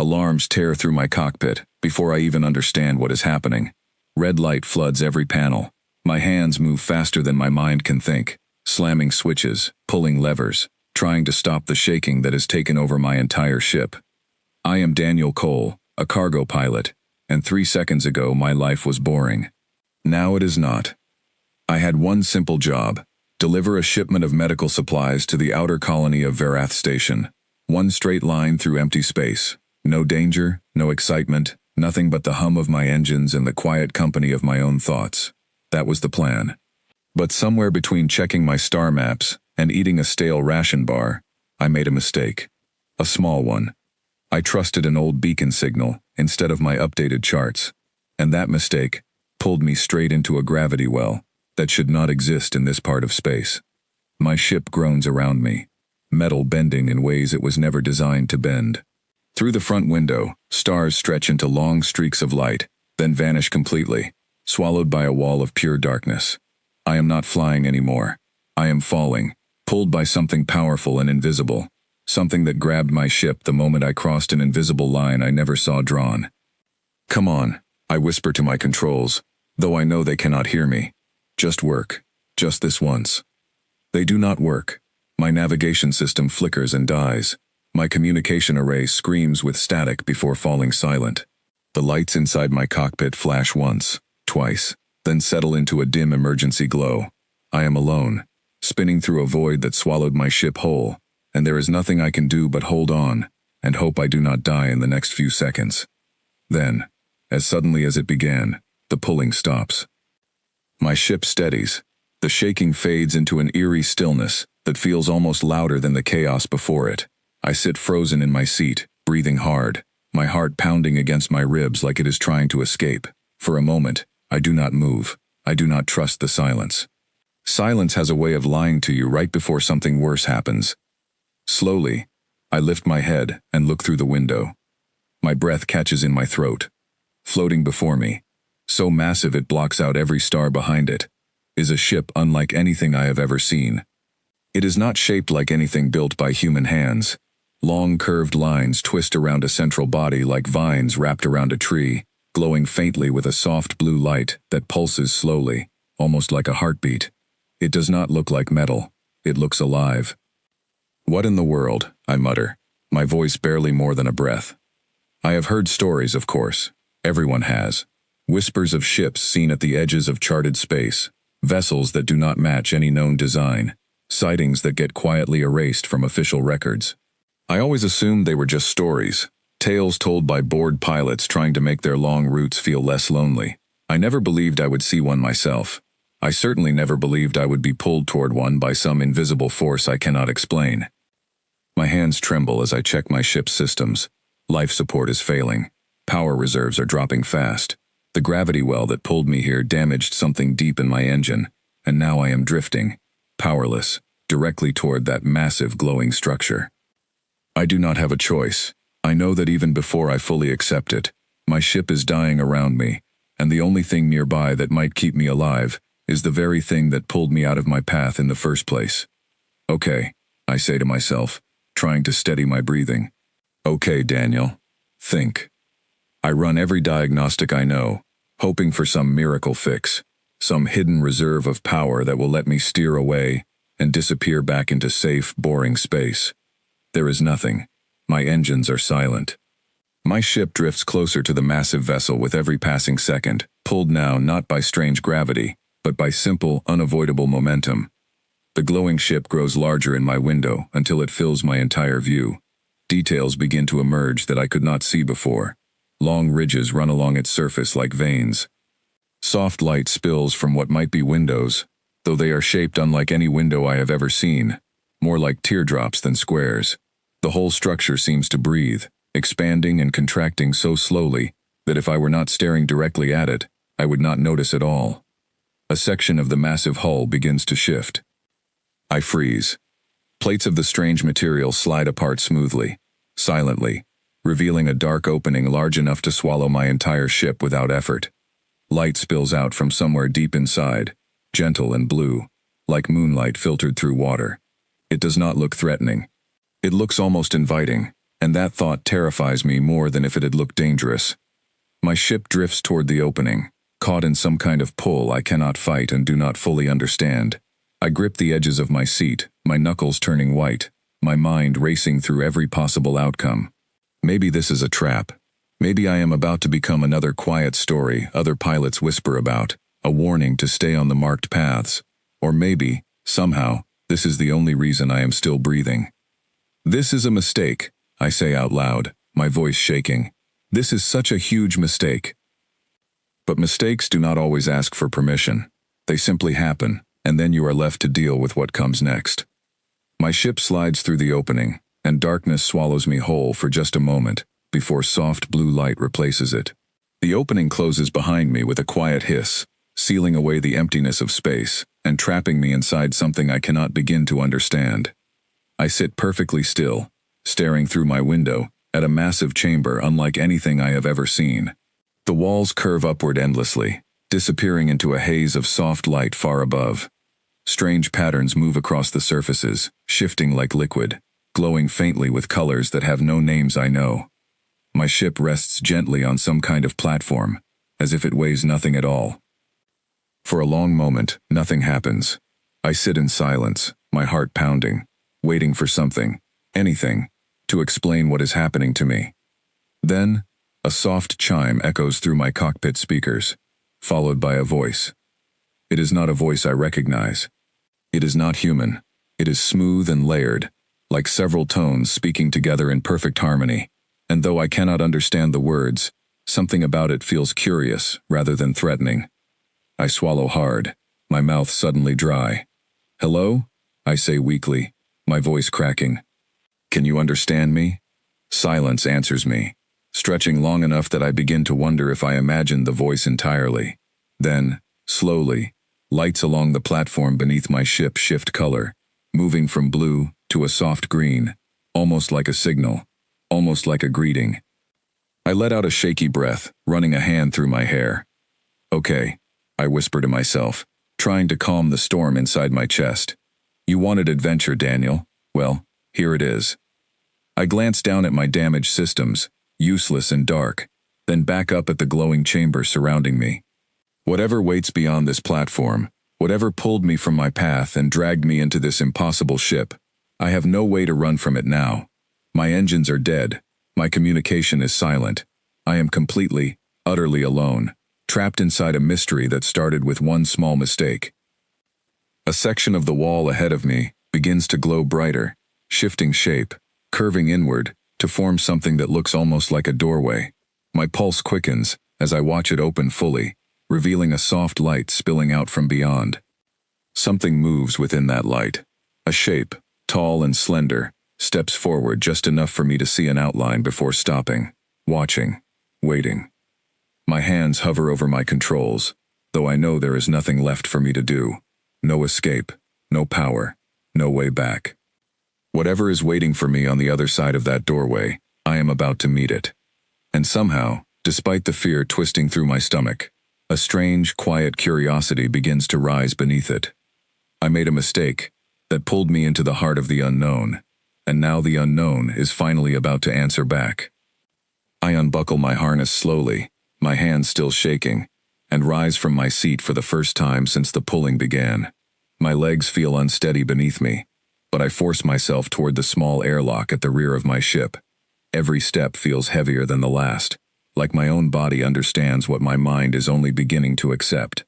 Alarms tear through my cockpit before I even understand what is happening. Red light floods every panel. My hands move faster than my mind can think, slamming switches, pulling levers, trying to stop the shaking that has taken over my entire ship. I am Daniel Cole, a cargo pilot, and 3 seconds ago my life was boring. Now it is not. I had one simple job: deliver a shipment of medical supplies to the outer colony of Verath Station. One straight line through empty space. No danger, no excitement, nothing but the hum of my engines and the quiet company of my own thoughts. That was the plan. But somewhere between checking my star maps and eating a stale ration bar, I made a mistake. A small one. I trusted an old beacon signal instead of my updated charts. And that mistake pulled me straight into a gravity well that should not exist in this part of space. My ship groans around me, metal bending in ways it was never designed to bend. Through the front window, stars stretch into long streaks of light, then vanish completely, swallowed by a wall of pure darkness. I am not flying anymore. I am falling, pulled by something powerful and invisible, something that grabbed my ship the moment I crossed an invisible line I never saw drawn. "Come on," I whisper to my controls, though I know they cannot hear me. "Just work. Just this once." They do not work. My navigation system flickers and dies. My communication array screams with static before falling silent. The lights inside my cockpit flash once, twice, then settle into a dim emergency glow. I am alone, spinning through a void that swallowed my ship whole, and there is nothing I can do but hold on and hope I do not die in the next few seconds. Then, as suddenly as it began, the pulling stops. My ship steadies. The shaking fades into an eerie stillness that feels almost louder than the chaos before it. I sit frozen in my seat, breathing hard, my heart pounding against my ribs like it is trying to escape. For a moment, I do not move. I do not trust the silence. Silence has a way of lying to you right before something worse happens. Slowly, I lift my head and look through the window. My breath catches in my throat. Floating before me, so massive it blocks out every star behind it, is a ship unlike anything I have ever seen. It is not shaped like anything built by human hands. Long curved lines twist around a central body like vines wrapped around a tree, glowing faintly with a soft blue light that pulses slowly, almost like a heartbeat. It does not look like metal. It looks alive. "What in the world?" I mutter, my voice barely more than a breath. I have heard stories, of course. Everyone has. Whispers of ships seen at the edges of charted space, vessels that do not match any known design, sightings that get quietly erased from official records. I always assumed they were just stories, tales told by bored pilots trying to make their long routes feel less lonely. I never believed I would see one myself. I certainly never believed I would be pulled toward one by some invisible force I cannot explain. My hands tremble as I check my ship's systems. Life support is failing. Power reserves are dropping fast. The gravity well that pulled me here damaged something deep in my engine, and now I am drifting, powerless, directly toward that massive glowing structure. I do not have a choice. I know that even before I fully accept it, my ship is dying around me, and the only thing nearby that might keep me alive is the very thing that pulled me out of my path in the first place. "Okay," I say to myself, trying to steady my breathing. "Okay, Daniel. Think." I run every diagnostic I know, hoping for some miracle fix, some hidden reserve of power that will let me steer away and disappear back into safe, boring space. There is nothing. My engines are silent. My ship drifts closer to the massive vessel with every passing second, pulled now not by strange gravity, but by simple, unavoidable momentum. The glowing ship grows larger in my window until it fills my entire view. Details begin to emerge that I could not see before. Long ridges run along its surface like veins. Soft light spills from what might be windows, though they are shaped unlike any window I have ever seen, more like teardrops than squares. The whole structure seems to breathe, expanding and contracting so slowly that if I were not staring directly at it, I would not notice at all. A section of the massive hull begins to shift. I freeze. Plates of the strange material slide apart smoothly, silently, revealing a dark opening large enough to swallow my entire ship without effort. Light spills out from somewhere deep inside, gentle and blue, like moonlight filtered through water. It does not look threatening. It looks almost inviting, and that thought terrifies me more than if it had looked dangerous. My ship drifts toward the opening, caught in some kind of pull I cannot fight and do not fully understand. I grip the edges of my seat, my knuckles turning white, my mind racing through every possible outcome. Maybe this is a trap. Maybe I am about to become another quiet story other pilots whisper about, a warning to stay on the marked paths. Or maybe, somehow, this is the only reason I am still breathing. This is a mistake, I say out loud, my voice shaking. This is such a huge mistake. But mistakes do not always ask for permission. They simply happen, and then you are left to deal with what comes next. My ship slides through the opening, and darkness swallows me whole for just a moment, before soft blue light replaces it. The opening closes behind me with a quiet hiss, sealing away the emptiness of space, and trapping me inside something I cannot begin to understand. I sit perfectly still, staring through my window, at a massive chamber unlike anything I have ever seen. The walls curve upward endlessly, disappearing into a haze of soft light far above. Strange patterns move across the surfaces, shifting like liquid, glowing faintly with colors that have no names I know. My ship rests gently on some kind of platform, as if it weighs nothing at all. For a long moment, nothing happens. I sit in silence, my heart pounding, waiting for something, anything, to explain what is happening to me. Then, a soft chime echoes through my cockpit speakers, followed by a voice. It is not a voice I recognize. It is not human. It is smooth and layered, like several tones speaking together in perfect harmony. And though I cannot understand the words, something about it feels curious rather than threatening. I swallow hard, my mouth suddenly dry. "Hello?" I say weakly, my voice cracking. "Can you understand me?" Silence answers me, stretching long enough that I begin to wonder if I imagined the voice entirely. Then, slowly, lights along the platform beneath my ship shift color, moving from blue to a soft green, almost like a signal, almost like a greeting. I let out a shaky breath, running a hand through my hair. "Okay," I whisper to myself, trying to calm the storm inside my chest. "You wanted adventure, Daniel. Well, here it is." I glance down at my damaged systems, useless and dark, then back up at the glowing chamber surrounding me. Whatever waits beyond this platform, whatever pulled me from my path and dragged me into this impossible ship, I have no way to run from it now. My engines are dead. My communication is silent. I am completely, utterly alone, trapped inside a mystery that started with one small mistake. A section of the wall ahead of me begins to glow brighter, shifting shape, curving inward, to form something that looks almost like a doorway. My pulse quickens as I watch it open fully, revealing a soft light spilling out from beyond. Something moves within that light. A shape, tall and slender, steps forward just enough for me to see an outline before stopping, watching, waiting. My hands hover over my controls, though I know there is nothing left for me to do. No escape, no power, no way back. Whatever is waiting for me on the other side of that doorway, I am about to meet it. And somehow, despite the fear twisting through my stomach, a strange, quiet curiosity begins to rise beneath it. I made a mistake that pulled me into the heart of the unknown, and now the unknown is finally about to answer back. I unbuckle my harness slowly, my hands still shaking, and rise from my seat for the first time since the pulling began. My legs feel unsteady beneath me, but I force myself toward the small airlock at the rear of my ship. Every step feels heavier than the last, like my own body understands what my mind is only beginning to accept.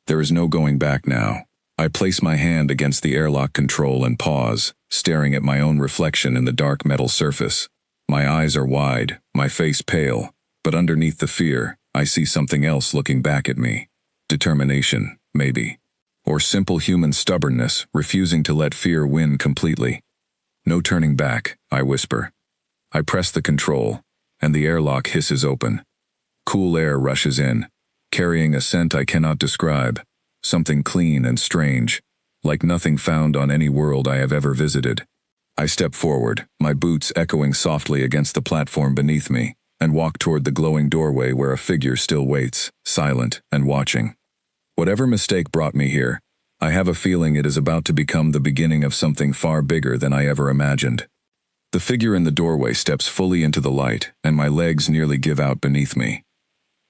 There is no going back now. I place my hand against the airlock control and pause, staring at my own reflection in the dark metal surface. My eyes are wide, my face pale, but underneath the fear, I see something else looking back at me. Determination, maybe. Or simple human stubbornness, refusing to let fear win completely. "No turning back," I whisper. I press the control, and the airlock hisses open. Cool air rushes in, carrying a scent I cannot describe, something clean and strange, like nothing found on any world I have ever visited. I step forward, my boots echoing softly against the platform beneath me, and walk toward the glowing doorway where a figure still waits, silent and watching. Whatever mistake brought me here, I have a feeling it is about to become the beginning of something far bigger than I ever imagined. The figure in the doorway steps fully into the light, and my legs nearly give out beneath me.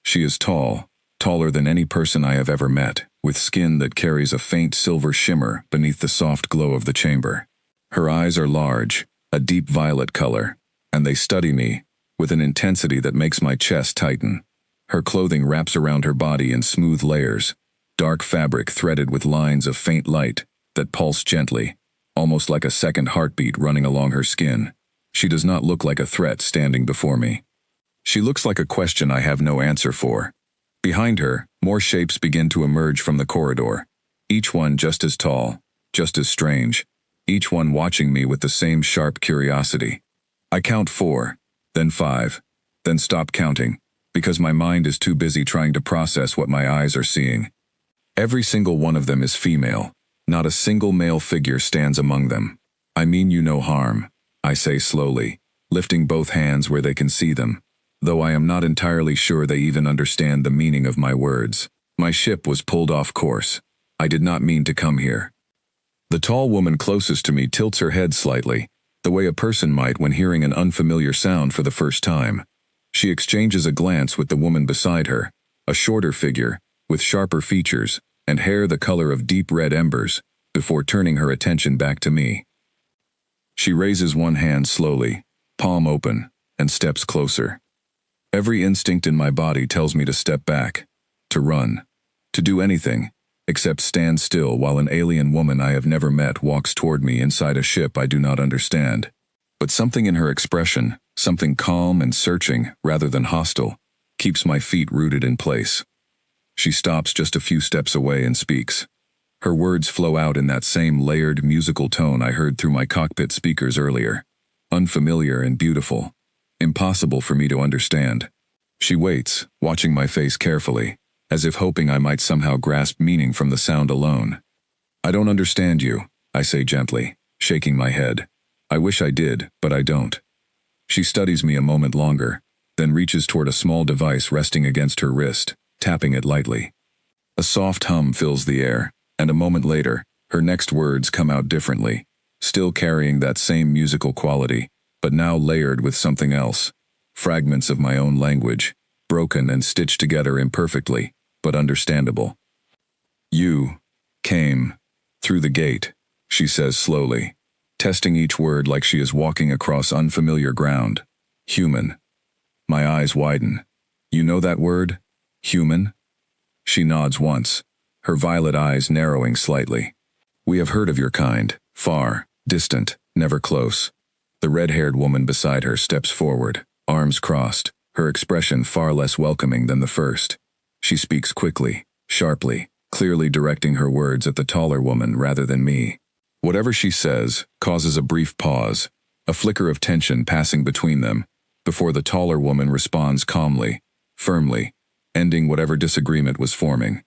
She is tall, taller than any person I have ever met, with skin that carries a faint silver shimmer beneath the soft glow of the chamber. Her eyes are large, a deep violet color, and they study me with an intensity that makes my chest tighten. Her clothing wraps around her body in smooth layers, dark fabric threaded with lines of faint light that pulse gently, almost like a second heartbeat running along her skin. She does not look like a threat standing before me. She looks like a question I have no answer for. Behind her, more shapes begin to emerge from the corridor, each one just as tall, just as strange, each one watching me with the same sharp curiosity. I count 4, then 5, then stop counting, because my mind is too busy trying to process what my eyes are seeing. Every single one of them is female. Not a single male figure stands among them. I mean you no harm, I say slowly, lifting both hands where they can see them, though I am not entirely sure they even understand the meaning of my words. My ship was pulled off course. I did not mean to come here. The tall woman closest to me tilts her head slightly, the way a person might when hearing an unfamiliar sound for the first time. She exchanges a glance with the woman beside her, a shorter figure, with sharper features, and hair the color of deep red embers, before turning her attention back to me. She raises one hand slowly, palm open, and steps closer. Every instinct in my body tells me to step back, to run, to do anything, except stand still while an alien woman I have never met walks toward me inside a ship I do not understand. But something in her expression, something calm and searching rather than hostile, keeps my feet rooted in place. She stops just a few steps away and speaks. Her words flow out in that same layered musical tone I heard through my cockpit speakers earlier. Unfamiliar and beautiful. Impossible for me to understand. She waits, watching my face carefully, as if hoping I might somehow grasp meaning from the sound alone. I don't understand you, I say gently, shaking my head. I wish I did, but I don't. She studies me a moment longer, then reaches toward a small device resting against her wrist, tapping it lightly. A soft hum fills the air, and a moment later, her next words come out differently, still carrying that same musical quality, but now layered with something else. Fragments of my own language, broken and stitched together imperfectly, but understandable. You came through the gate, she says slowly, testing each word like she is walking across unfamiliar ground. Human. My eyes widen. You know that word? Human? She nods once, her violet eyes narrowing slightly. We have heard of your kind, far, distant, never close. The red-haired woman beside her steps forward, arms crossed, her expression far less welcoming than the first. She speaks quickly, sharply, clearly directing her words at the taller woman rather than me. Whatever she says causes a brief pause, a flicker of tension passing between them, before the taller woman responds calmly, firmly, ending whatever disagreement was forming.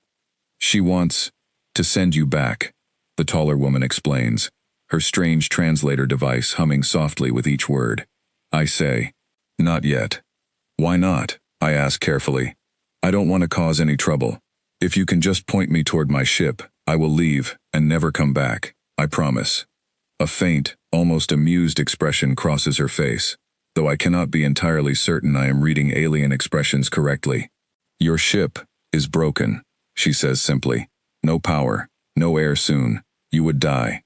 She wants to send you back, the taller woman explains, her strange translator device humming softly with each word. I say, not yet. Why not? I ask carefully. I don't want to cause any trouble. If you can just point me toward my ship, I will leave and never come back, I promise. A faint, almost amused expression crosses her face, though I cannot be entirely certain I am reading alien expressions correctly. Your ship is broken, she says simply. No power, no air soon. You would die.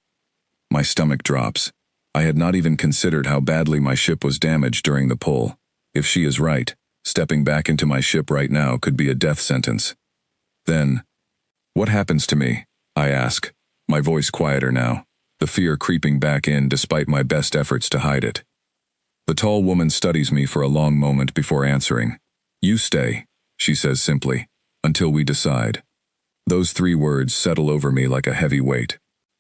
My stomach drops. I had not even considered how badly my ship was damaged during the pull. If she is right, stepping back into my ship right now could be a death sentence. Then, what happens to me? I ask, my voice quieter now, the fear creeping back in despite my best efforts to hide it. The tall woman studies me for a long moment before answering. You stay, she says simply, until we decide. Those 3 words settle over me like a heavy weight.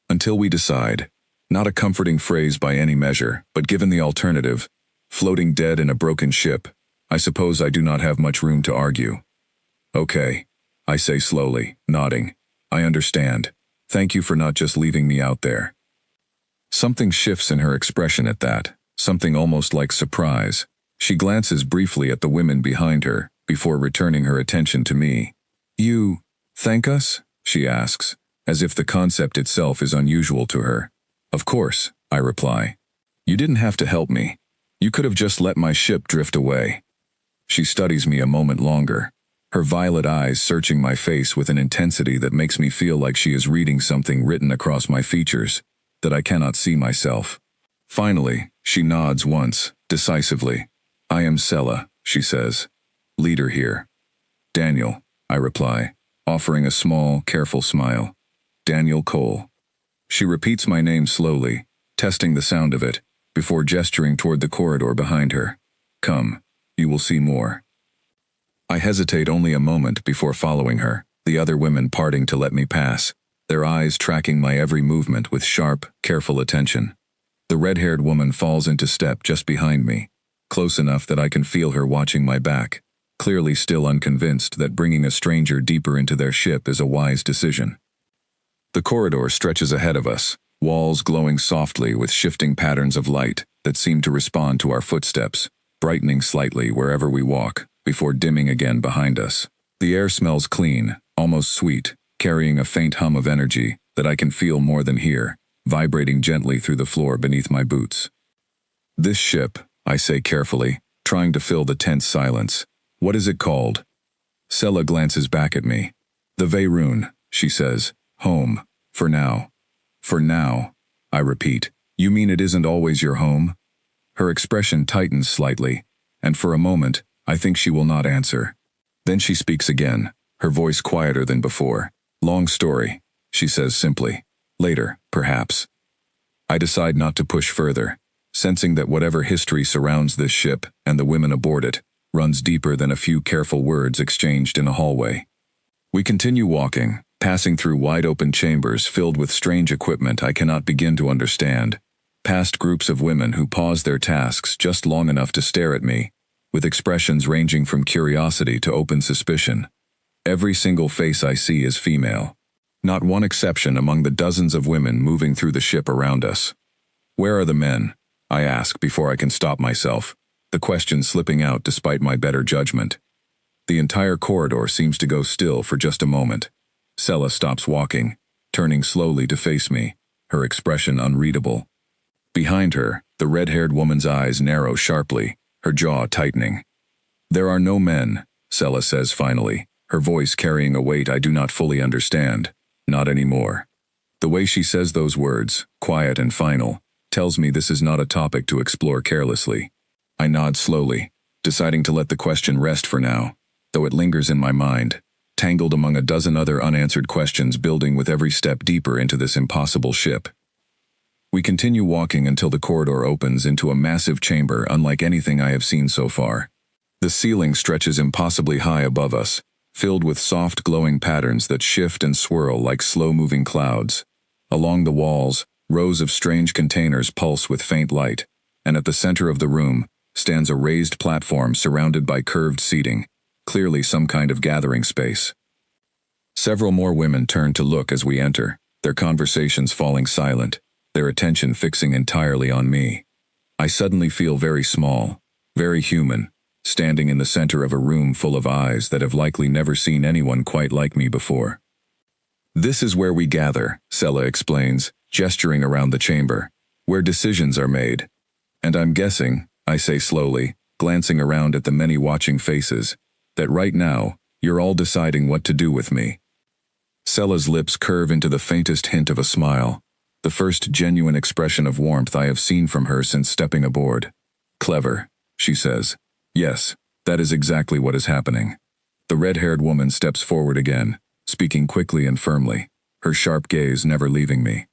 Until we decide. Not a comforting phrase by any measure, but given the alternative, floating dead in a broken ship, I suppose I do not have much room to argue. Okay, I say slowly, nodding. I understand. Thank you for not just leaving me out there. Something shifts in her expression at that, something almost like surprise. She glances briefly at the women behind her, before returning her attention to me. You thank us? She asks, as if the concept itself is unusual to her. Of course, I reply. You didn't have to help me. You could have just let my ship drift away. She studies me a moment longer, her violet eyes searching my face with an intensity that makes me feel like she is reading something written across my features, that I cannot see myself. Finally, she nods once, decisively. I am Sela, she says. Leader here. Daniel, I reply, offering a small, careful smile. Daniel Cole. She repeats my name slowly, testing the sound of it, before gesturing toward the corridor behind her. Come, you will see more. I hesitate only a moment before following her, the other women parting to let me pass, their eyes tracking my every movement with sharp, careful attention. The red-haired woman falls into step just behind me, close enough that I can feel her watching my back, clearly still unconvinced that bringing a stranger deeper into their ship is a wise decision. The corridor stretches ahead of us, walls glowing softly with shifting patterns of light that seem to respond to our footsteps, brightening slightly wherever we walk, before dimming again behind us. The air smells clean, almost sweet, carrying a faint hum of energy that I can feel more than hear, vibrating gently through the floor beneath my boots. This ship, I say carefully, trying to fill the tense silence. What is it called? Sela glances back at me. The Veyroon, she says. Home. For now. For now, I repeat. You mean it isn't always your home? Her expression tightens slightly, and for a moment, I think she will not answer. Then she speaks again, her voice quieter than before. Long story, she says simply. Later, perhaps. I decide not to push further, sensing that whatever history surrounds this ship and the women aboard it runs deeper than a few careful words exchanged in a hallway. We continue walking, passing through wide-open chambers filled with strange equipment I cannot begin to understand, past groups of women who pause their tasks just long enough to stare at me, with expressions ranging from curiosity to open suspicion. Every single face I see is female. Not one exception among the dozens of women moving through the ship around us. Where are the men? I ask before I can stop myself, the question slipping out despite my better judgment. The entire corridor seems to go still for just a moment. Sela stops walking, turning slowly to face me, her expression unreadable. Behind her, the red-haired woman's eyes narrow sharply, her jaw tightening. There are no men, Sela says finally, her voice carrying a weight I do not fully understand. Not anymore. The way she says those words, quiet and final, tells me this is not a topic to explore carelessly. I nod slowly, deciding to let the question rest for now, though it lingers in my mind, tangled among a dozen other unanswered questions building with every step deeper into this impossible ship. We continue walking until the corridor opens into a massive chamber unlike anything I have seen so far. The ceiling stretches impossibly high above us, filled with soft glowing patterns that shift and swirl like slow-moving clouds. Along the walls, rows of strange containers pulse with faint light, and at the center of the room stands a raised platform surrounded by curved seating, clearly some kind of gathering space. Several more women turn to look as we enter, their conversations falling silent, their attention fixing entirely on me. I suddenly feel very small, very human, standing in the center of a room full of eyes that have likely never seen anyone quite like me before. This is where we gather, Sela explains, gesturing around the chamber, where decisions are made. And I'm guessing, I say slowly, glancing around at the many watching faces, that right now, you're all deciding what to do with me. Sela's lips curve into the faintest hint of a smile, the first genuine expression of warmth I have seen from her since stepping aboard. Clever, she says. Yes, that is exactly what is happening. The red-haired woman steps forward again, speaking quickly and firmly, her sharp gaze never leaving me.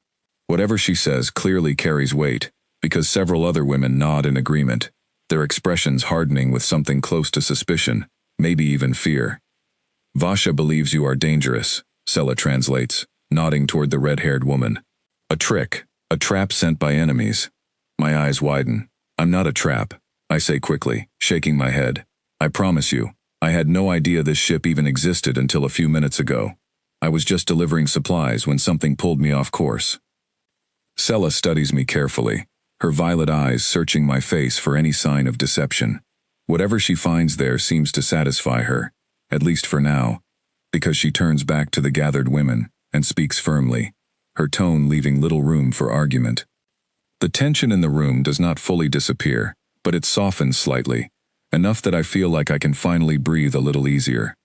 Whatever she says clearly carries weight, because several other women nod in agreement, their expressions hardening with something close to suspicion, maybe even fear. Vasha believes you are dangerous, Sela translates, nodding toward the red-haired woman. A trick, a trap sent by enemies. My eyes widen. I'm not a trap, I say quickly, shaking my head. I promise you, I had no idea this ship even existed until a few minutes ago. I was just delivering supplies when something pulled me off course. Sela studies me carefully, her violet eyes searching my face for any sign of deception. Whatever she finds there seems to satisfy her, at least for now, because she turns back to the gathered women and speaks firmly, her tone leaving little room for argument. The tension in the room does not fully disappear, but it softens slightly, enough that I feel like I can finally breathe a little easier.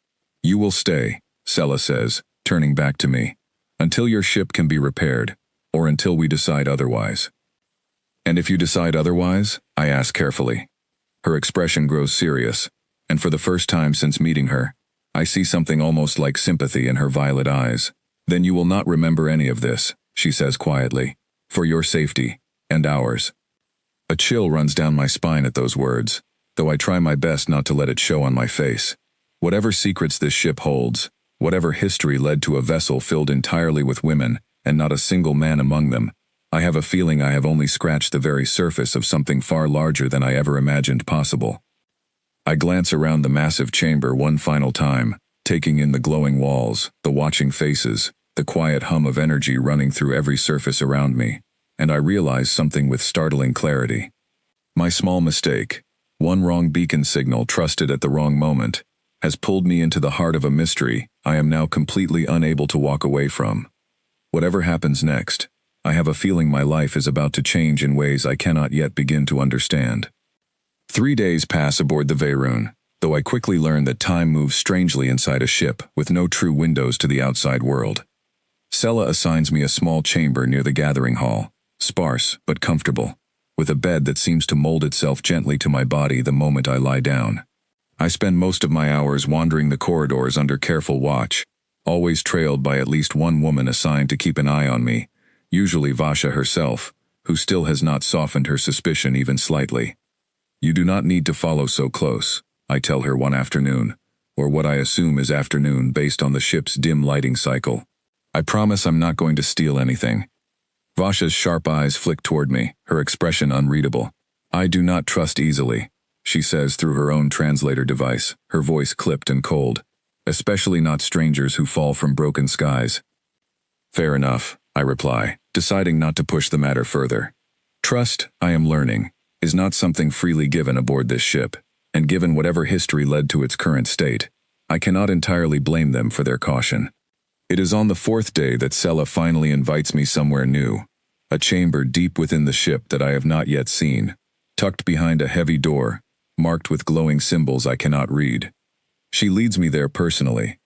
"You will stay," Sela says, turning back to me, "until your ship can be repaired, or until we decide otherwise." "And if you decide otherwise?" I ask carefully. Her expression grows serious, and for the first time since meeting her, I see something almost like sympathy in her violet eyes. "Then you will not remember any of this," she says quietly, "for your safety, and ours." A chill runs down my spine at those words, though I try my best not to let it show on my face. Whatever secrets this ship holds, whatever history led to a vessel filled entirely with women, and not a single man among them, I have a feeling I have only scratched the very surface of something far larger than I ever imagined possible. I glance around the massive chamber one final time, taking in the glowing walls, the watching faces, the quiet hum of energy running through every surface around me, and I realize something with startling clarity. My small mistake, one wrong beacon signal trusted at the wrong moment, has pulled me into the heart of a mystery I am now completely unable to walk away from. Whatever happens next, I have a feeling my life is about to change in ways I cannot yet begin to understand. 3 days pass aboard the Veyroon, though I quickly learn that time moves strangely inside a ship with no true windows to the outside world. Sela assigns me a small chamber near the gathering hall, sparse but comfortable, with a bed that seems to mold itself gently to my body the moment I lie down. I spend most of my hours wandering the corridors under careful watch, always trailed by at least one woman assigned to keep an eye on me, usually Vasha herself, who still has not softened her suspicion even slightly. "You do not need to follow so close," I tell her one afternoon, or what I assume is afternoon based on the ship's dim lighting cycle. "I promise I'm not going to steal anything." Vasha's sharp eyes flick toward me, her expression unreadable. "I do not trust easily," she says through her own translator device, her voice clipped and cold. "Especially not strangers who fall from broken skies." "Fair enough," I reply, deciding not to push the matter further. Trust, I am learning, is not something freely given aboard this ship, and given whatever history led to its current state, I cannot entirely blame them for their caution. It is on the 4th day that Sela finally invites me somewhere new, a chamber deep within the ship that I have not yet seen, tucked behind a heavy door, marked with glowing symbols I cannot read. She leads me there personally,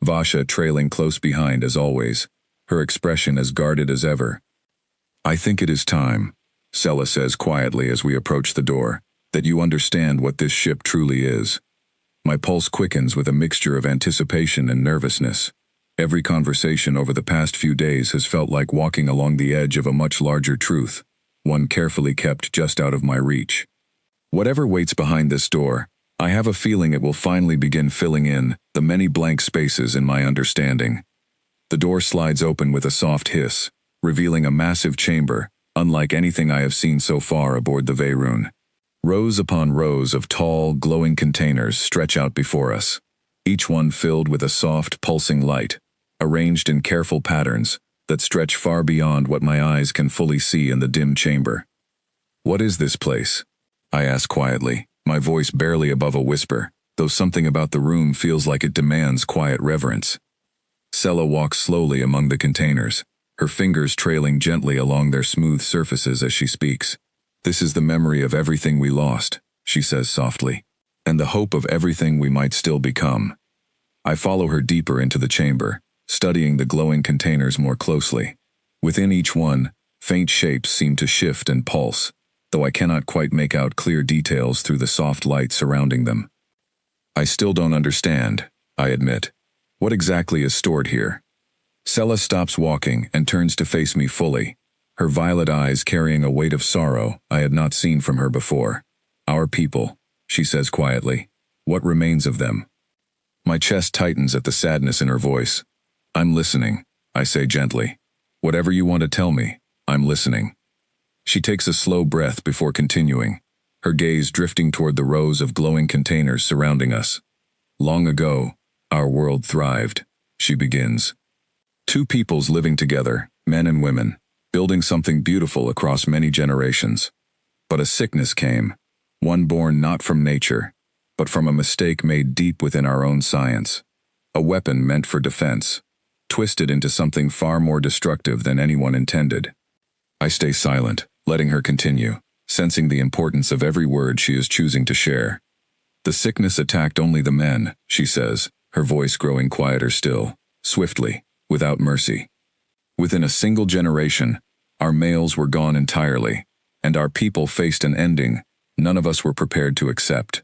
Vasha trailing close behind as always, her expression as guarded as ever. "I think it is time," Sela says quietly as we approach the door, "that you understand what this ship truly is." My pulse quickens with a mixture of anticipation and nervousness. Every conversation over the past few days has felt like walking along the edge of a much larger truth, one carefully kept just out of my reach. Whatever waits behind this door, I have a feeling it will finally begin filling in the many blank spaces in my understanding. The door slides open with a soft hiss, revealing a massive chamber, unlike anything I have seen so far aboard the Veyroon. Rows upon rows of tall, glowing containers stretch out before us, each one filled with a soft, pulsing light, arranged in careful patterns that stretch far beyond what my eyes can fully see in the dim chamber. "What is this place?" I ask quietly, my voice barely above a whisper, though something about the room feels like it demands quiet reverence. Sela walks slowly among the containers, her fingers trailing gently along their smooth surfaces as she speaks. "This is the memory of everything we lost," she says softly, "and the hope of everything we might still become." I follow her deeper into the chamber, studying the glowing containers more closely. Within each one, faint shapes seem to shift and pulse, though I cannot quite make out clear details through the soft light surrounding them. "I still don't understand," I admit. "What exactly is stored here?" Sela stops walking and turns to face me fully, her violet eyes carrying a weight of sorrow I had not seen from her before. "Our people," she says quietly. "What remains of them?" My chest tightens at the sadness in her voice. "I'm listening," I say gently. "Whatever you want to tell me, I'm listening." She takes a slow breath before continuing, her gaze drifting toward the rows of glowing containers surrounding us. "Long ago, our world thrived," she begins. "Two peoples living together, men and women, building something beautiful across many generations. But a sickness came, one born not from nature, but from a mistake made deep within our own science. A weapon meant for defense, twisted into something far more destructive than anyone intended." I stay silent, letting her continue, sensing the importance of every word she is choosing to share. The sickness attacked only the men, she says, her voice growing quieter still, swiftly, without mercy. Within a single generation, our males were gone entirely, and our people faced an ending none of us were prepared to accept.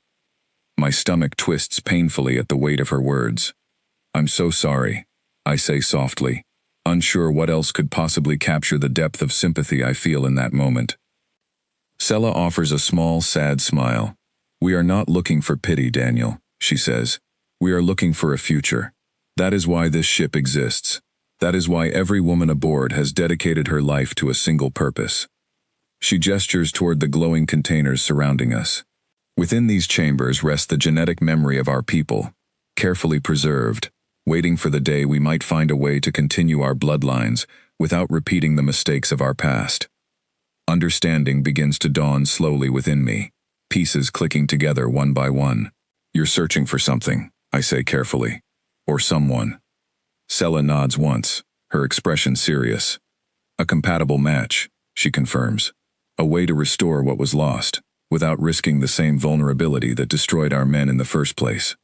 My stomach twists painfully at the weight of her words. I'm so sorry, I say softly, unsure what else could possibly capture the depth of sympathy I feel in that moment. Sela offers a small, sad smile. We are not looking for pity, Daniel, she says. We are looking for a future. That is why this ship exists. That is why every woman aboard has dedicated her life to a single purpose. She gestures toward the glowing containers surrounding us. Within these chambers rests the genetic memory of our people, carefully preserved, waiting for the day we might find a way to continue our bloodlines without repeating the mistakes of our past. Understanding begins to dawn slowly within me, pieces clicking together one by one. You're searching for something, I say carefully. Or someone. Sela nods once, her expression serious. A compatible match, she confirms. A way to restore what was lost, without risking the same vulnerability that destroyed our men in the first place.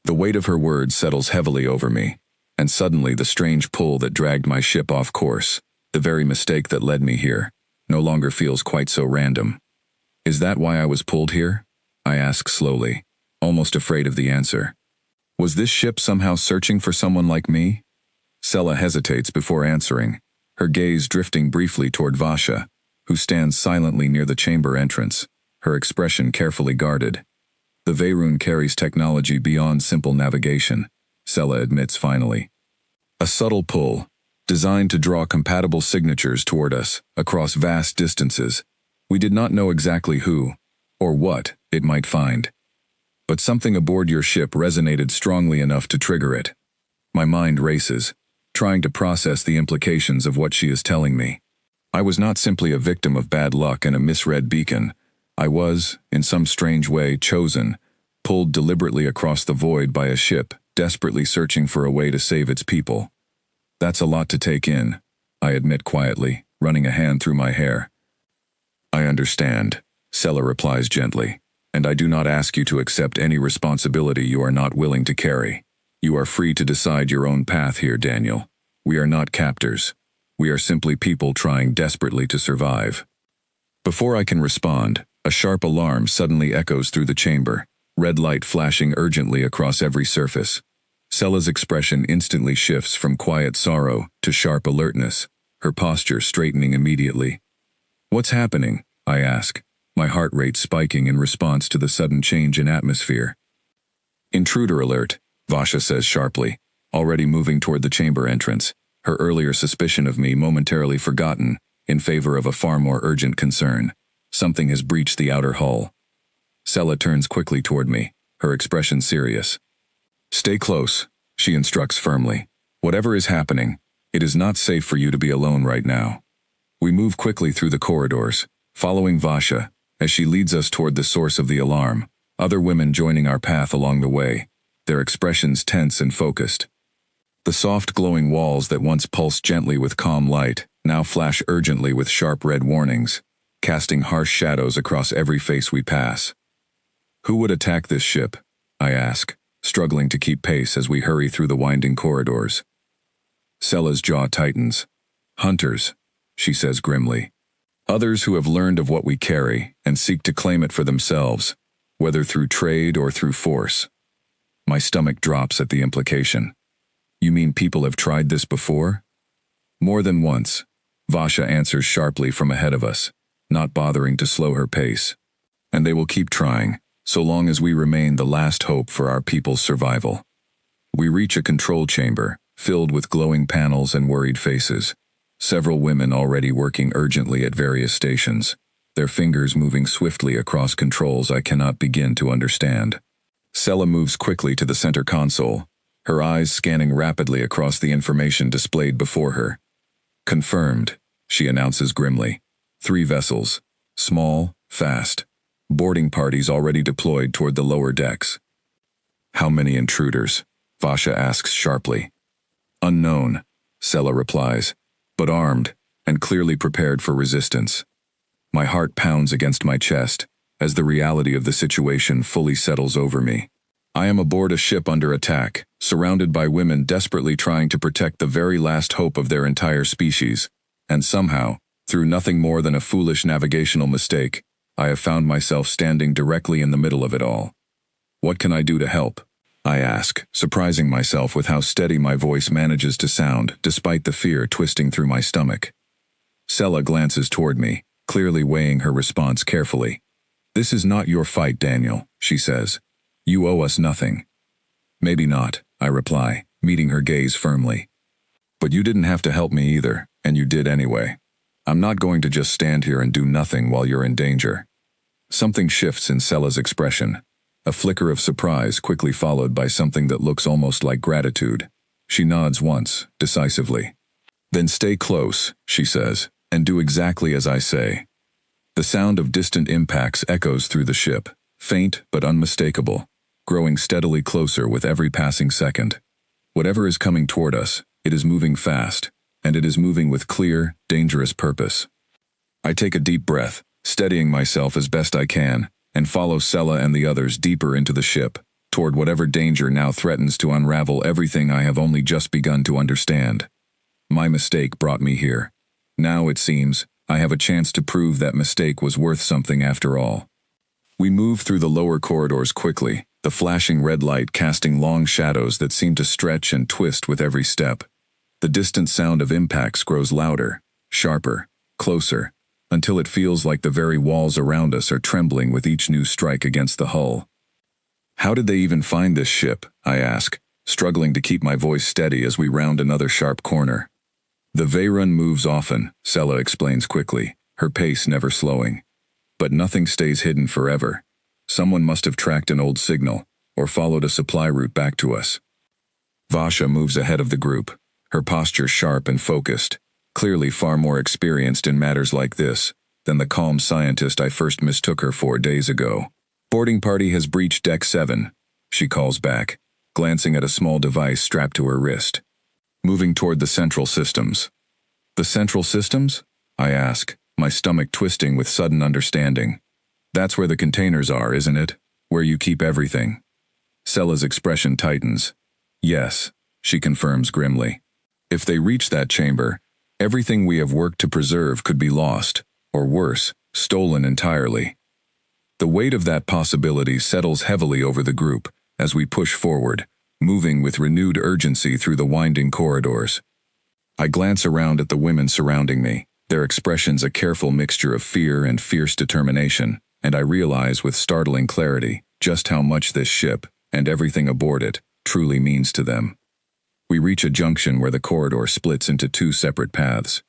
The weight of her words settles heavily over me, and suddenly the strange pull that dragged my ship off course, the very mistake that led me here, no longer feels quite so random. Is that why I was pulled here? I ask slowly, almost afraid of the answer. Was this ship somehow searching for someone like me? Sela hesitates before answering, her gaze drifting briefly toward Vasha, who stands silently near the chamber entrance, her expression carefully guarded. The Veyron carries technology beyond simple navigation, Sela admits finally. A subtle pull, designed to draw compatible signatures toward us across vast distances. We did not know exactly who, or what, it might find. But something aboard your ship resonated strongly enough to trigger it. My mind races, trying to process the implications of what she is telling me. I was not simply a victim of bad luck and a misread beacon. I was, in some strange way, chosen, pulled deliberately across the void by a ship, desperately searching for a way to save its people. That's a lot to take in, I admit quietly, running a hand through my hair. I understand, Sela replies gently, and I do not ask you to accept any responsibility you are not willing to carry. You are free to decide your own path here, Daniel. We are not captors. We are simply people trying desperately to survive. Before I can respond, a sharp alarm suddenly echoes through the chamber, red light flashing urgently across every surface. Sela's expression instantly shifts from quiet sorrow to sharp alertness, her posture straightening immediately. What's happening? I ask, my heart rate spiking in response to the sudden change in atmosphere. Intruder alert, Vasha says sharply, already moving toward the chamber entrance, her earlier suspicion of me momentarily forgotten in favor of a far more urgent concern. Something has breached the outer hull. Sela turns quickly toward me, her expression serious. Stay close, she instructs firmly. Whatever is happening, it is not safe for you to be alone right now. We move quickly through the corridors, following Vasha, as she leads us toward the source of the alarm, other women joining our path along the way, their expressions tense and focused. The soft glowing walls that once pulsed gently with calm light now flash urgently with sharp red warnings, casting harsh shadows across every face we pass. Who would attack this ship? I ask, struggling to keep pace as we hurry through the winding corridors. Sela's jaw tightens. Hunters, she says grimly. Others who have learned of what we carry and seek to claim it for themselves, whether through trade or through force. My stomach drops at the implication. You mean people have tried this before? More than once, Vasha answers sharply from ahead of us, not bothering to slow her pace. And they will keep trying, so long as we remain the last hope for our people's survival. We reach a control chamber, filled with glowing panels and worried faces. Several women already working urgently at various stations, their fingers moving swiftly across controls I cannot begin to understand. Sela moves quickly to the center console, her eyes scanning rapidly across the information displayed before her. Confirmed, she announces grimly. 3 vessels. Small, fast. Boarding parties already deployed toward the lower decks. How many intruders? Vasha asks sharply. Unknown, Sela replies, but armed, and clearly prepared for resistance. My heart pounds against my chest as the reality of the situation fully settles over me. I am aboard a ship under attack, surrounded by women desperately trying to protect the very last hope of their entire species, and somehow, through nothing more than a foolish navigational mistake, I have found myself standing directly in the middle of it all. What can I do to help? I ask, surprising myself with how steady my voice manages to sound despite the fear twisting through my stomach. Sela glances toward me, clearly weighing her response carefully. "This is not your fight, Daniel," she says. "You owe us nothing." "Maybe not," I reply, meeting her gaze firmly. "But you didn't have to help me either, and you did anyway. I'm not going to just stand here and do nothing while you're in danger." Something shifts in Sela's expression. A flicker of surprise quickly followed by something that looks almost like gratitude. She nods once, decisively. "Then stay close," she says, "and do exactly as I say." The sound of distant impacts echoes through the ship, faint but unmistakable, growing steadily closer with every passing second. Whatever is coming toward us, it is moving fast, and it is moving with clear, dangerous purpose. I take a deep breath, steadying myself as best I can, and follow Sela and the others deeper into the ship, toward whatever danger now threatens to unravel everything I have only just begun to understand. My mistake brought me here. Now, it seems, I have a chance to prove that mistake was worth something after all. We move through the lower corridors quickly, the flashing red light casting long shadows that seem to stretch and twist with every step. The distant sound of impacts grows louder, sharper, closer, until it feels like the very walls around us are trembling with each new strike against the hull. "How did they even find this ship?" I ask, struggling to keep my voice steady as we round another sharp corner. "The Veyron moves often," Sela explains quickly, her pace never slowing. "But nothing stays hidden forever. Someone must have tracked an old signal, or followed a supply route back to us." Vasha moves ahead of the group, her posture sharp and focused, clearly far more experienced in matters like this than the calm scientist I first mistook her for days ago. "Boarding party has breached Deck 7, she calls back, glancing at a small device strapped to her wrist. Moving toward the central systems. "The central systems?" I ask, my stomach twisting with sudden understanding. "That's where the containers are, isn't it? Where you keep everything." Sela's expression tightens. "Yes," she confirms grimly. "If they reach that chamber, everything we have worked to preserve could be lost, or worse, stolen entirely." The weight of that possibility settles heavily over the group as we push forward, moving with renewed urgency through the winding corridors. I glance around at the women surrounding me, their expressions a careful mixture of fear and fierce determination, and I realize with startling clarity just how much this ship, and everything aboard it, truly means to them. We reach a junction where the corridor splits into two separate paths.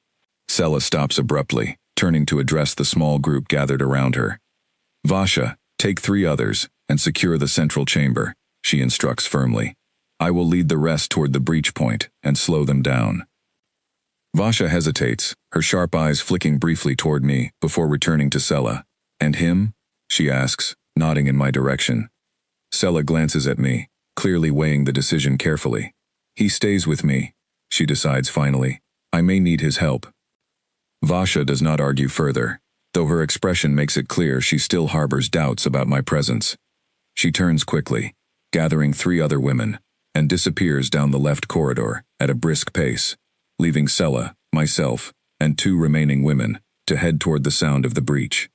Sela stops abruptly, turning to address the small group gathered around her. "Vasha, take 3 others, and secure the central chamber," she instructs firmly. "I will lead the rest toward the breach point and slow them down." Vasha hesitates, her sharp eyes flicking briefly toward me before returning to Sela. "And him?" she asks, nodding in my direction. Sela glances at me, clearly weighing the decision carefully. "He stays with me," she decides finally. "I may need his help." Vasha does not argue further, though her expression makes it clear she still harbors doubts about my presence. She turns quickly, gathering 3 other women, and disappears down the left corridor at a brisk pace, leaving Sela, myself, and 2 remaining women to head toward the sound of the breach.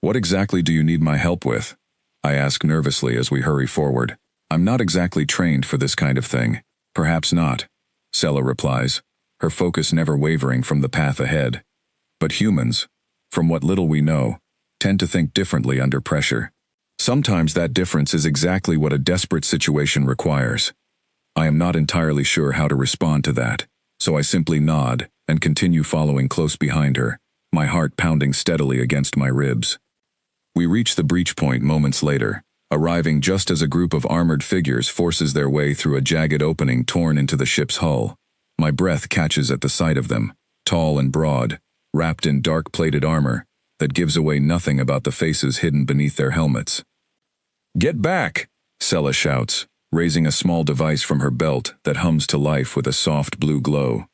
"What exactly do you need my help with?" I ask nervously as we hurry forward. "I'm not exactly trained for this kind of thing." "Perhaps not," Sela replies, her focus never wavering from the path ahead. "But humans, from what little we know, tend to think differently under pressure. Sometimes that difference is exactly what a desperate situation requires." I am not entirely sure how to respond to that, so I simply nod and continue following close behind her, my heart pounding steadily against my ribs. We reach the breach point moments later, arriving just as a group of armored figures forces their way through a jagged opening torn into the ship's hull. My breath catches at the sight of them, tall and broad, wrapped in dark-plated armor that gives away nothing about the faces hidden beneath their helmets. "Get back!" Sela shouts, raising a small device from her belt that hums to life with a soft blue glow.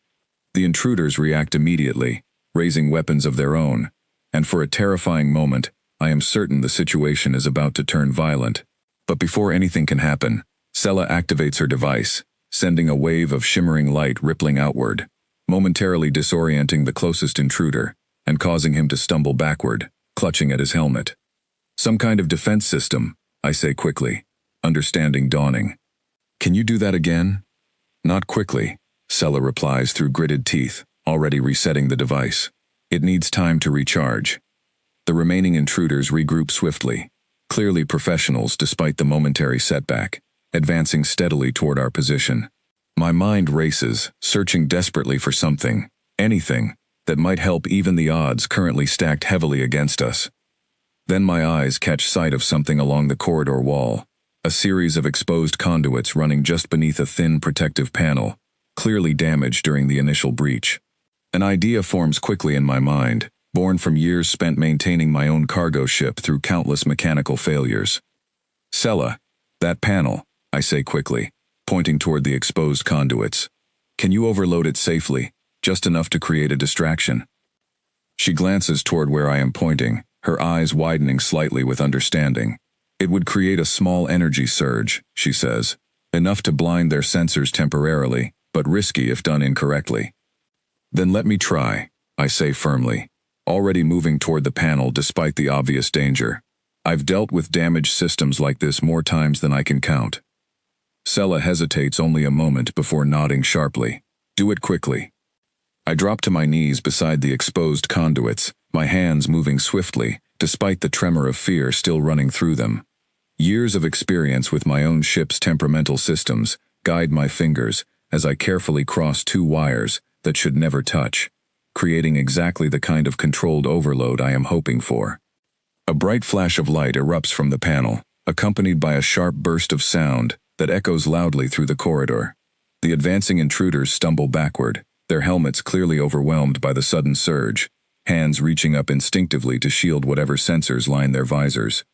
The intruders react immediately, raising weapons of their own, and for a terrifying moment, I am certain the situation is about to turn violent. But before anything can happen, Sela activates her device, sending a wave of shimmering light rippling outward, momentarily disorienting the closest intruder, and causing him to stumble backward, clutching at his helmet. Some kind of defense system, I say quickly, understanding dawning. Can you do that again? Not quickly, Sela replies through gritted teeth, already resetting the device. It needs time to recharge. The remaining intruders regroup swiftly, clearly professionals despite the momentary setback, advancing steadily toward our position. My mind races, searching desperately for something, anything, that might help even the odds currently stacked heavily against us. Then my eyes catch sight of something along the corridor wall, a series of exposed conduits running just beneath a thin protective panel, clearly damaged during the initial breach. An idea forms quickly in my mind, born from years spent maintaining my own cargo ship through countless mechanical failures. Sela, that panel, I say quickly, pointing toward the exposed conduits. Can you overload it safely, just enough to create a distraction? She glances toward where I am pointing, her eyes widening slightly with understanding. It would create a small energy surge, she says, enough to blind their sensors temporarily, but risky if done incorrectly. Then let me try, I say firmly, already moving toward the panel despite the obvious danger. I've dealt with damaged systems like this more times than I can count. Sela hesitates only a moment before nodding sharply. Do it quickly. I drop to my knees beside the exposed conduits, my hands moving swiftly, despite the tremor of fear still running through them. Years of experience with my own ship's temperamental systems guide my fingers as I carefully cross two wires that should never touch, creating exactly the kind of controlled overload I am hoping for. A bright flash of light erupts from the panel, accompanied by a sharp burst of sound that echoes loudly through the corridor. The advancing intruders stumble backward, their helmets clearly overwhelmed by the sudden surge, hands reaching up instinctively to shield whatever sensors line their visors.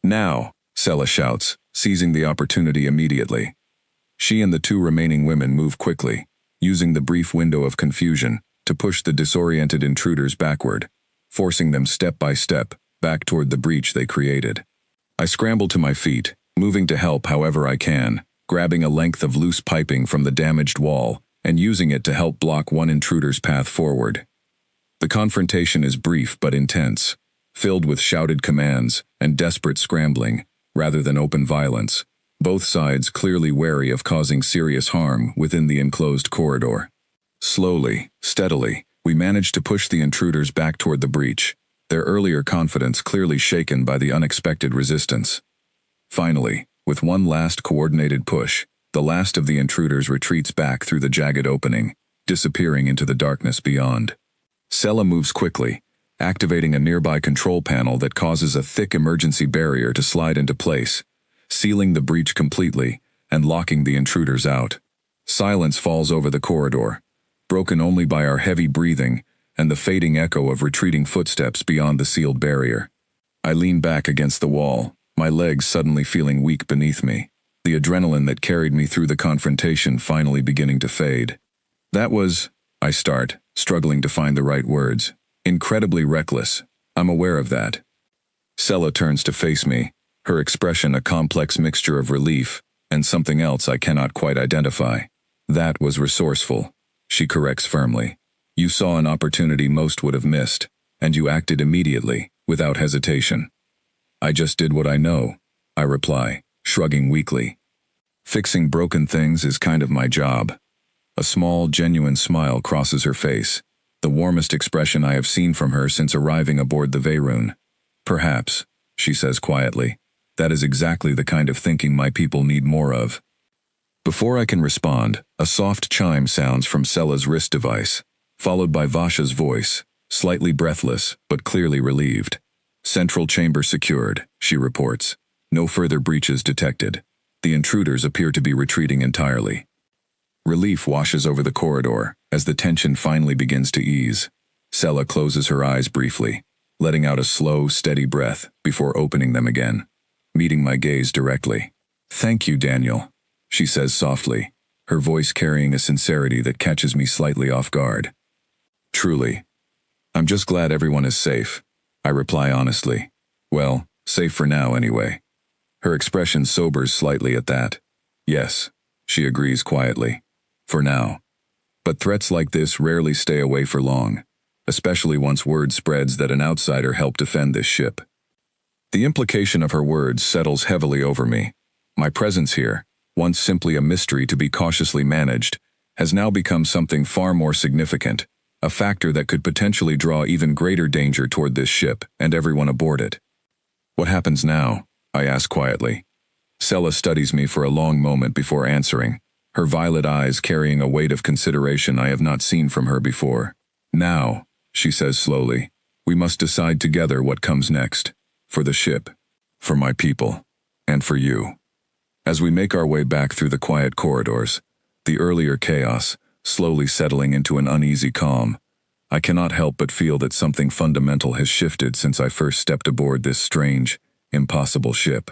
Now, Sela shouts, seizing the opportunity immediately. She and the two remaining women move quickly, using the brief window of confusion to push the disoriented intruders backward, forcing them step by step back toward the breach they created. I scramble to my feet, moving to help however I can, grabbing a length of loose piping from the damaged wall and using it to help block one intruder's path forward. The confrontation is brief but intense, filled with shouted commands and desperate scrambling, rather than open violence, both sides clearly wary of causing serious harm within the enclosed corridor. Slowly, steadily, we manage to push the intruders back toward the breach, their earlier confidence clearly shaken by the unexpected resistance. Finally, with one last coordinated push, the last of the intruders retreats back through the jagged opening, disappearing into the darkness beyond. Sela moves quickly, activating a nearby control panel that causes a thick emergency barrier to slide into place, sealing the breach completely and locking the intruders out. Silence falls over the corridor, broken only by our heavy breathing and the fading echo of retreating footsteps beyond the sealed barrier. I lean back against the wall, my legs suddenly feeling weak beneath me, the adrenaline that carried me through the confrontation finally beginning to fade. That was, I start, struggling to find the right words. Incredibly reckless. I'm aware of that. Sela turns to face me, her expression a complex mixture of relief and something else I cannot quite identify. That was resourceful, she corrects firmly. You saw an opportunity most would have missed, and you acted immediately, without hesitation. I just did what I know, I reply, shrugging weakly. Fixing broken things is kind of my job. A small, genuine smile crosses her face, the warmest expression I have seen from her since arriving aboard the Veyroon. Perhaps, she says quietly, that is exactly the kind of thinking my people need more of. Before I can respond, a soft chime sounds from Sela's wrist device, followed by Vasha's voice, slightly breathless but clearly relieved. Central chamber secured, she reports. No further breaches detected. The intruders appear to be retreating entirely. Relief washes over the corridor as the tension finally begins to ease. Sela closes her eyes briefly, letting out a slow, steady breath before opening them again, meeting my gaze directly. "Thank you, Daniel," she says softly, her voice carrying a sincerity that catches me slightly off guard. "Truly, I'm just glad everyone is safe, I reply honestly. Well, safe for now anyway. Her expression sobers slightly at that. Yes, she agrees quietly. For now. But threats like this rarely stay away for long, especially once word spreads that an outsider helped defend this ship. The implication of her words settles heavily over me. My presence here, once simply a mystery to be cautiously managed, has now become something far more significant, a factor that could potentially draw even greater danger toward this ship and everyone aboard it. What happens now? I ask quietly. Sela studies me for a long moment before answering, her violet eyes carrying a weight of consideration I have not seen from her before. Now, she says slowly, we must decide together what comes next. For the ship, for my people, and for you. As we make our way back through the quiet corridors, the earlier chaos, slowly settling into an uneasy calm, I cannot help but feel that something fundamental has shifted since I first stepped aboard this strange, impossible ship.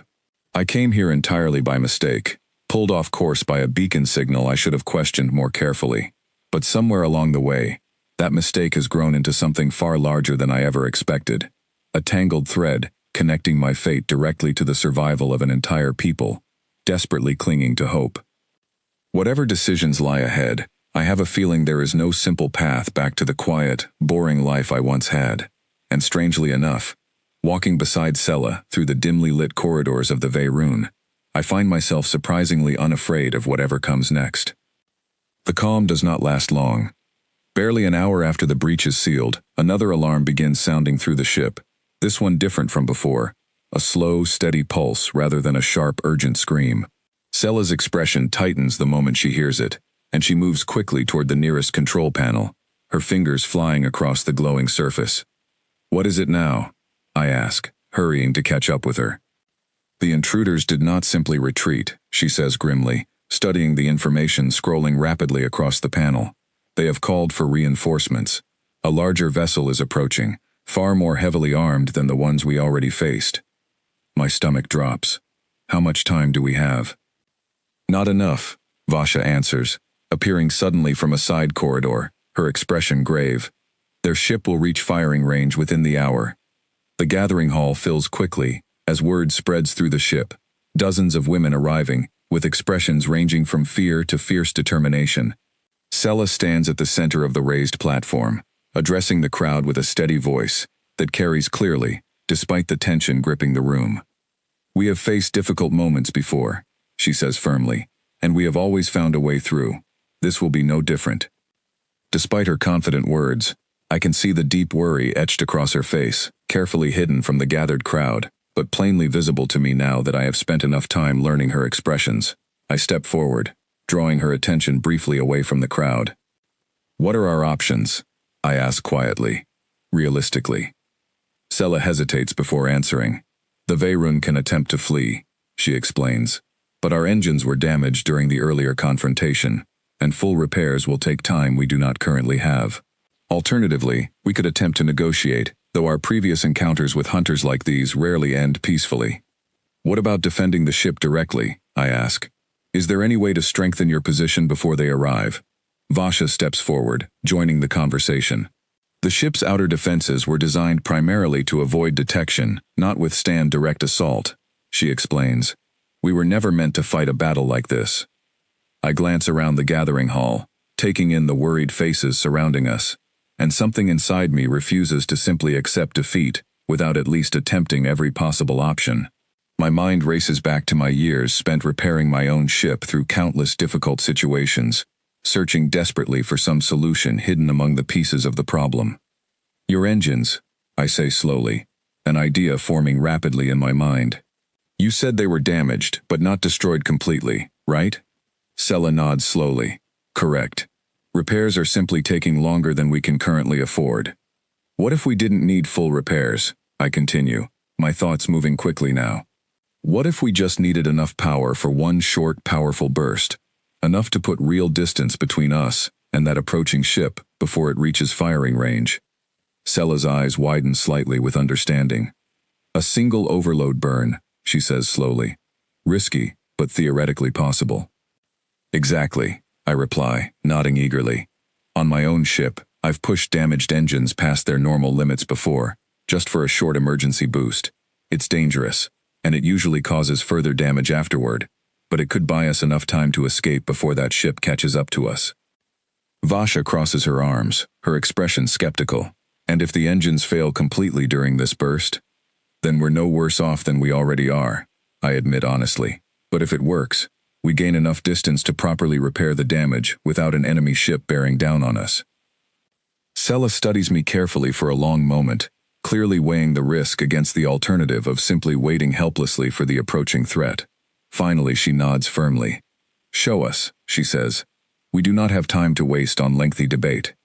I came here entirely by mistake, pulled off course by a beacon signal I should have questioned more carefully. But somewhere along the way, that mistake has grown into something far larger than I ever expected. A tangled thread, connecting my fate directly to the survival of an entire people, desperately clinging to hope. Whatever decisions lie ahead, I have a feeling there is no simple path back to the quiet, boring life I once had. And strangely enough, walking beside Sela through the dimly lit corridors of the Veyroon, I find myself surprisingly unafraid of whatever comes next. The calm does not last long. Barely an hour after the breach is sealed, another alarm begins sounding through the ship, this one different from before, a slow, steady pulse rather than a sharp, urgent scream. Sela's expression tightens the moment she hears it, and she moves quickly toward the nearest control panel, her fingers flying across the glowing surface. What is it now? I ask, hurrying to catch up with her. The intruders did not simply retreat, she says grimly, studying the information scrolling rapidly across the panel. They have called for reinforcements. A larger vessel is approaching, far more heavily armed than the ones we already faced. My stomach drops. How much time do we have? Not enough, Vasha answers, appearing suddenly from a side corridor, her expression grave. Their ship will reach firing range within the hour. The gathering hall fills quickly, as word spreads through the ship, dozens of women arriving, with expressions ranging from fear to fierce determination. Sela stands at the center of the raised platform, addressing the crowd with a steady voice that carries clearly, despite the tension gripping the room. We have faced difficult moments before, she says firmly, and we have always found a way through. This will be no different. Despite her confident words, I can see the deep worry etched across her face, carefully hidden from the gathered crowd, but plainly visible to me now that I have spent enough time learning her expressions. I step forward, drawing her attention briefly away from the crowd. What are our options? I ask quietly, realistically. Sela hesitates before answering. The Veyroon can attempt to flee, she explains, but our engines were damaged during the earlier confrontation, and full repairs will take time we do not currently have. Alternatively, we could attempt to negotiate, though our previous encounters with hunters like these rarely end peacefully. What about defending the ship directly? I ask. Is there any way to strengthen your position before they arrive? Vasha steps forward, joining the conversation. The ship's outer defenses were designed primarily to avoid detection, not withstand direct assault, she explains. We were never meant to fight a battle like this. I glance around the gathering hall, taking in the worried faces surrounding us, and something inside me refuses to simply accept defeat without at least attempting every possible option. My mind races back to my years spent repairing my own ship through countless difficult situations, searching desperately for some solution hidden among the pieces of the problem. Your engines, I say slowly, an idea forming rapidly in my mind. You said they were damaged, but not destroyed completely, right? Sela nods slowly. Correct. Repairs are simply taking longer than we can currently afford. What if we didn't need full repairs? I continue, my thoughts moving quickly now. What if we just needed enough power for one short, powerful burst? Enough to put real distance between us and that approaching ship before it reaches firing range. Sela's eyes widen slightly with understanding. A single overload burn, she says slowly. Risky, but theoretically possible. Exactly, I reply, nodding eagerly. On my own ship, I've pushed damaged engines past their normal limits before, just for a short emergency boost. It's dangerous, and it usually causes further damage afterward, but it could buy us enough time to escape before that ship catches up to us. Vasha crosses her arms, her expression skeptical. And if the engines fail completely during this burst? Then we're no worse off than we already are, I admit honestly. But if it works, we gain enough distance to properly repair the damage without an enemy ship bearing down on us. Sela studies me carefully for a long moment, clearly weighing the risk against the alternative of simply waiting helplessly for the approaching threat. Finally, she nods firmly. "Show us," she says. "We do not have time to waste on lengthy debate."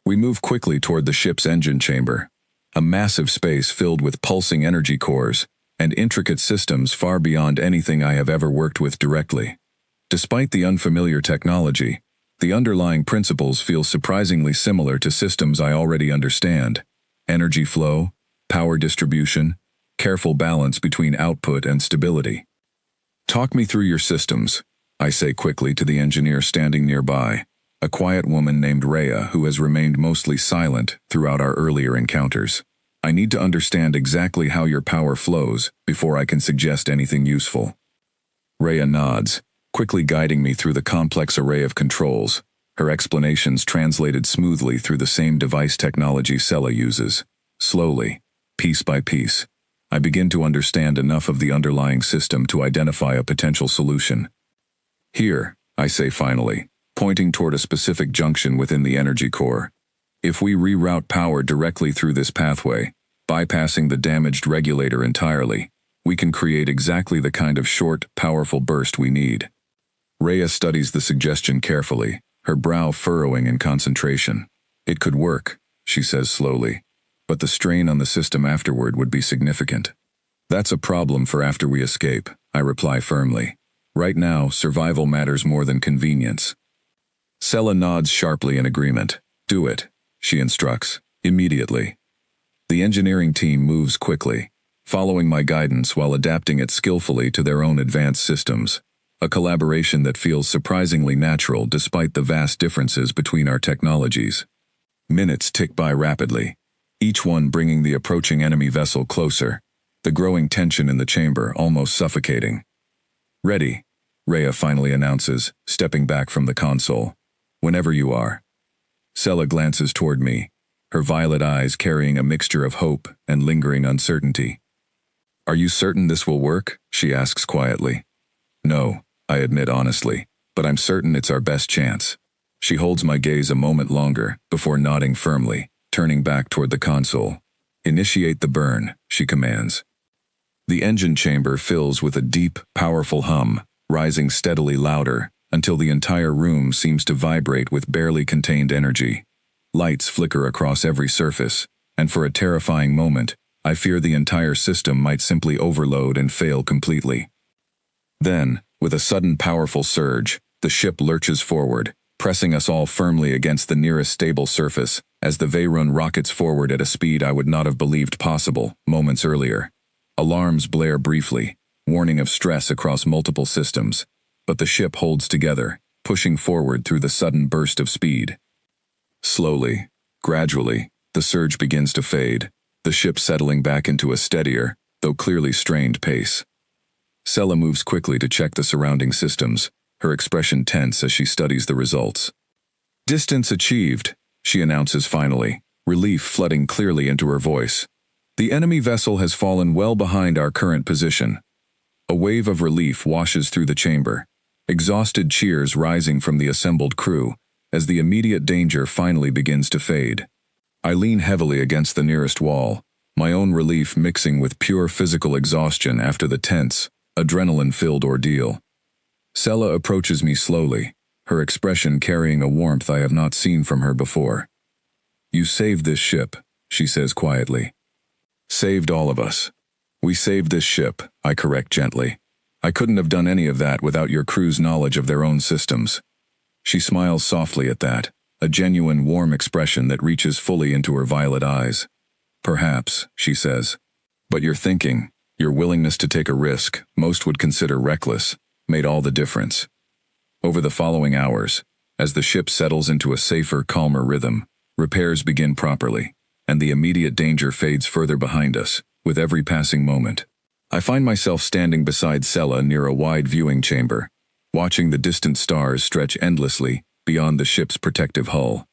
We move quickly toward the ship's engine chamber, a massive space filled with pulsing energy cores and intricate systems far beyond anything I have ever worked with directly. Despite the unfamiliar technology, the underlying principles feel surprisingly similar to systems I already understand: energy flow, power distribution, careful balance between output and stability. "Talk me through your systems," I say quickly to the engineer standing nearby, a quiet woman named Rhea who has remained mostly silent throughout our earlier encounters. "I need to understand exactly how your power flows before I can suggest anything useful." Rhea nods, quickly guiding me through the complex array of controls, her explanations translated smoothly through the same device technology Sela uses. Slowly, piece by piece, I begin to understand enough of the underlying system to identify a potential solution. "Here," I say finally, pointing toward a specific junction within the energy core. "If we reroute power directly through this pathway, bypassing the damaged regulator entirely, we can create exactly the kind of short, powerful burst we need." Rhea studies the suggestion carefully, her brow furrowing in concentration. "It could work," she says slowly, "but the strain on the system afterward would be significant." "That's a problem for after we escape," I reply firmly. "Right now, survival matters more than convenience." Sela nods sharply in agreement. "Do it," she instructs, "immediately." The engineering team moves quickly, following my guidance while adapting it skillfully to their own advanced systems, a collaboration that feels surprisingly natural despite the vast differences between our technologies. Minutes tick by rapidly, each one bringing the approaching enemy vessel closer, the growing tension in the chamber almost suffocating. "Ready," Rhea finally announces, stepping back from the console. "Whenever you are." Sela glances toward me, her violet eyes carrying a mixture of hope and lingering uncertainty. "Are you certain this will work?" she asks quietly. "No," I admit honestly, "but I'm certain it's our best chance." She holds my gaze a moment longer before nodding firmly, turning back toward the console. "Initiate the burn," she commands. The engine chamber fills with a deep, powerful hum, rising steadily louder, until the entire room seems to vibrate with barely contained energy. Lights flicker across every surface, and for a terrifying moment, I fear the entire system might simply overload and fail completely. Then, with a sudden powerful surge, the ship lurches forward, pressing us all firmly against the nearest stable surface, as the Veyrun rockets forward at a speed I would not have believed possible moments earlier. Alarms blare briefly, warning of stress across multiple systems, but the ship holds together, pushing forward through the sudden burst of speed. Slowly, gradually, the surge begins to fade, the ship settling back into a steadier, though clearly strained pace. Sela moves quickly to check the surrounding systems, her expression tense as she studies the results. "Distance achieved," she announces finally, relief flooding clearly into her voice. "The enemy vessel has fallen well behind our current position." A wave of relief washes through the chamber, exhausted cheers rising from the assembled crew as the immediate danger finally begins to fade. I lean heavily against the nearest wall, my own relief mixing with pure physical exhaustion after the tense, adrenaline-filled ordeal. Sela approaches me slowly, her expression carrying a warmth I have not seen from her before. "You saved this ship," she says quietly. "Saved all of us." "We saved this ship," I correct gently. "I couldn't have done any of that without your crew's knowledge of their own systems." She smiles softly at that, a genuine warm expression that reaches fully into her violet eyes. "Perhaps," she says. "But your thinking, your willingness to take a risk most would consider reckless, made all the difference." Over the following hours, as the ship settles into a safer, calmer rhythm, Repairs begin properly, and the immediate danger fades further behind us, with every passing moment. I find myself standing beside Sela near a wide viewing chamber, watching the distant stars stretch endlessly beyond the ship's protective hull.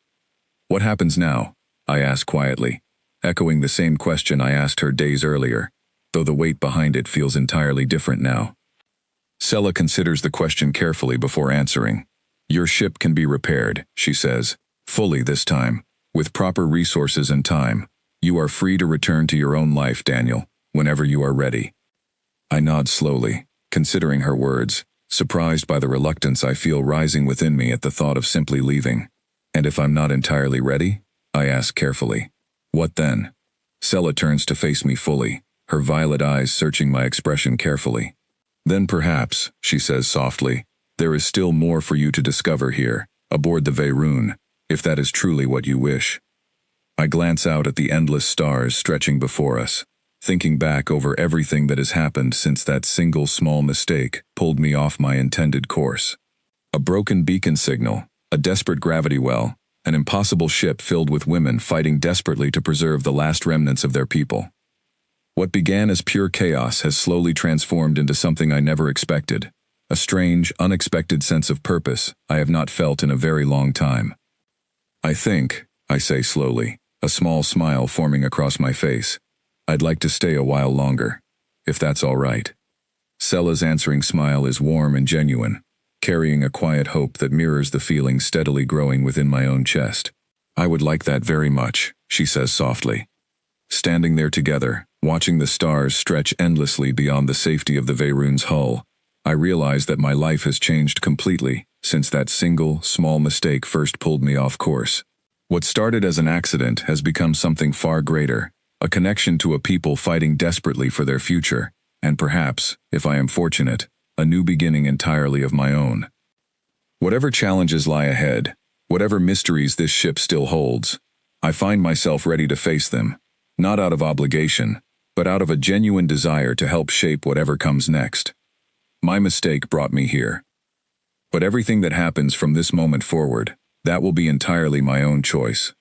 What happens now? I ask quietly, echoing the same question I asked her days earlier, though the weight behind it feels entirely different now. Sela considers the question carefully before answering. Your ship can be repaired, she says, fully this time, with proper resources and time. You are free to return to your own life, Daniel, whenever you are ready. I nod slowly, considering her words, surprised by the reluctance I feel rising within me at the thought of simply leaving. And if I'm not entirely ready? I ask carefully. What then? Sela turns to face me fully, her violet eyes searching my expression carefully. Then perhaps, she says softly, there is still more for you to discover here, aboard the Veyroon, if that is truly what you wish. I glance out at the endless stars stretching before us, thinking back over everything that has happened since that single small mistake pulled me off my intended course. A broken beacon signal, a desperate gravity well, an impossible ship filled with women fighting desperately to preserve the last remnants of their people. What began as pure chaos has slowly transformed into something I never expected, a strange, unexpected sense of purpose I have not felt in a very long time. I think, I say slowly, a small smile forming across my face, I'd like to stay a while longer, if that's all right. Sela's answering smile is warm and genuine, carrying a quiet hope that mirrors the feeling steadily growing within my own chest. I would like that very much, she says softly. Standing there together, watching the stars stretch endlessly beyond the safety of the Veyroon's hull, I realize that my life has changed completely since that single, small mistake first pulled me off course. What started as an accident has become something far greater, a connection to a people fighting desperately for their future, and perhaps, if I am fortunate, a new beginning entirely of my own. Whatever challenges lie ahead, whatever mysteries this ship still holds, I find myself ready to face them, not out of obligation, but out of a genuine desire to help shape whatever comes next. My mistake brought me here. But everything that happens from this moment forward, that will be entirely my own choice.